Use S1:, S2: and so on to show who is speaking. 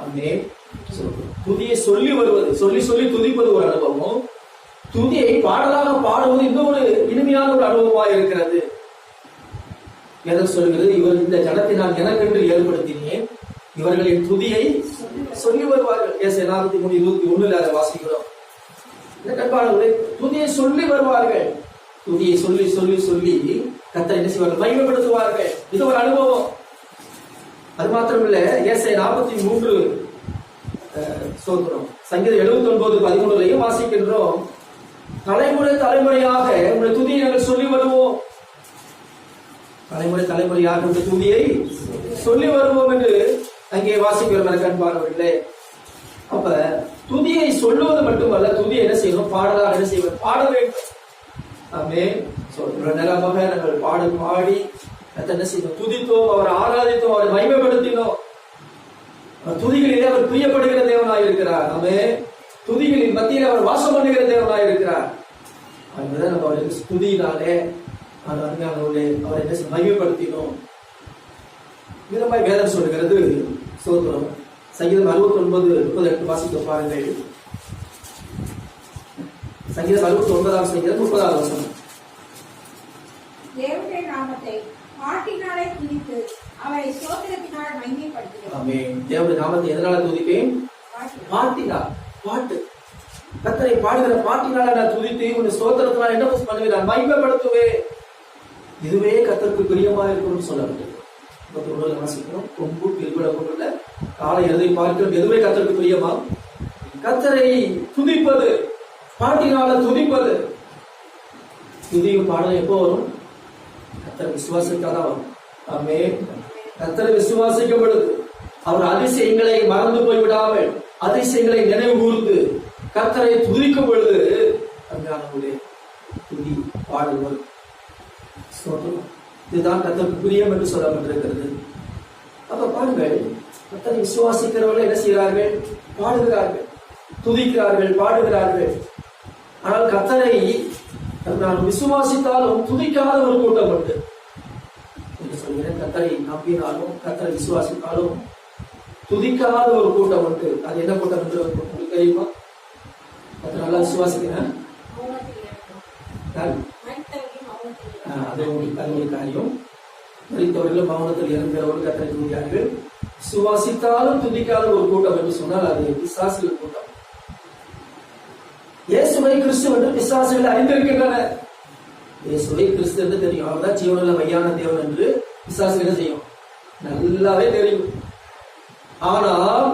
S1: ஆமென். துதியை சொல்லி வருவது, சொல்லி சொல்லி துதிப்பது ஒரு அனுபவம். துதியை பாடலாக பாடுவது இன்னொரு இனிமையான ஒரு அனுபவமாக இருக்கிறது. வேதம் சொல்கிறது, இவர் இந்த ஜனத்தை நான் எனக்கென்று ஏற்படுத்தினேன், இவர்களின் துதியை சொல்லி வருவார்கள். ஏசாயா 43:21 அதை வாசிக்கிறோம். துதியை சொல்லி வருவார்கள். துதியை சொல்லி சொல்லி சொல்லி கர்த்தரை என்ன செய்வார்கள்? மகிமைப்படுத்துவார்கள். இது ஒரு அனுபவம். அது மாத்திரமில்ல, ஏசாயா 43 சோத்திரம், சங்கீதம் 79:13 வாசிக்கின்றோம். தலைமுறை தலைமுறையாக உங்களுடைய துதியை நாங்கள் சொல்லி வருவோம். தலைமுறை தலைமுறையாக உங்களுடைய துதியை சொல்லி வருவோம் என்று அங்கே வாசிக்கிறோம். கண்பானவர்களே, அப்ப துதியை சொல்லுவது மட்டுமல்ல, துதியை என்ன செய்யணும்? பாடலாக என்ன செய்வோம்? பாட வேண்டும். ஆமென். நிலமாக நாங்கள் பாடி என்ன செய்யணும்? துதித்தோம், அவர் ஆராதித்தோம், அவரை மகிமைப்படுத்தினோம். துதிகளிலே அவர் பிரியப்படுகிற தேவனாய் இருக்கிறார். ஆமென். துதிகளின் மத்தியில் அவர் வாசம் பண்ணுகிற தேவனாய் இருக்கிறார். அதுதான் நம்ம அவருக்கு துதியினாலே அவரை என்ன செய்ய மகிமைப்படுத்தினோம். விதமாய் வேதம் சொல்லுகிறது. சோத்திரம், சங்கீதம் 69:38 வாசிக்க பாருங்கள். சங்கீதம் 69 சங்கீதம் 30 வசனம்.
S2: தேவனுடைய நாமத்தை பாட்டினாலே துதித்து அவரை ஸ்தோத்திரத்தினால் மகிமைப்படுத்துகிறேன்.
S1: ஆமென். தேவனுடைய நாமத்தை எதனால துதிப்பேன்? பாட்டினால். பாட்டு, கர்த்தரை பாடுகிற பாட்டினால நான் துதித்து உன் ஸ்தோத்திரத்தினால் என்ன பண்ணுவேன்? நான் மகிமைப்படுத்துவேன். இதுவே கர்த்தருக்கு பிரியமா இருக்கணும்னு சொல்லப்பட்டது. வாசிக்கிறோம். கொம்பு பில்பட கொண்டுள்ள காலை எழுதை பார்க்கிறோம். எதுவே கர்த்தருக்கு பிரியமா? கர்த்தரை துதிப்பது, பாட்டினால துதிப்பது. துதியும் பாடல் எப்போ வரும்? கர்த்தரை விசுவாசிக்காதான் வரும். ஆமென். கர்த்தரை விசுவாசிக்கப்படுது. அவர் அதிசயங்களை மறந்து போய்விடாமல் அதிசயங்களை நினைவு கூர்ந்து கர்த்தரை துதிக்கும் பொழுது நம்முடைய துதி பாடல் வரும். இதுதான் கர்த்தருக்கு பிரியம் என்று சொல்லப்பட்டிருக்கிறது. அப்ப பாருங்கள், கர்த்தரை விசுவாசிக்கிறவர்கள் என்ன செய்கிறார்கள்? பாடுகிறார்கள், துதிக்கிறார்கள், பாடுகிறார்கள். ஆனால் கர்த்தரை நான் விசுவாசித்தாலும் துதிக்காத ஒரு கூட்டம் உண்டு என்று சொல்கிறேன். கர்த்தரை நம்பினாலும் கர்த்தரை விசுவாசித்தாலும் துதிக்காத ஒரு கூட்டம் உண்டு. அது என்ன கூட்டம் என்று உங்களுக்கு தெரியுமா? கர்த்தரை நல்லா விசுவாசிக்கிறேன், அது ஒரு காரியம். மரித்தவர்களும் மௌனத்தில் இறந்தவர்கள் கர்த்தரை துதிக்கிறார்கள். விசுவாசித்தாலும் துதிக்காத ஒரு கூட்டம் என்று சொன்னால் அது பிசாசுகள் கூட்டம். இயேசுவை கிறிஸ்து என்று பிசாசுகள் அறிந்திருக்கின்றன. இயேசுவை கிறிஸ்து என்று தெரியும். அவர்தான் ஜீவனுள்ள மையான தேவன் என்று பிசாசுகள் என்ன செய்யும்? நல்லாவே தெரியும். ஆனால்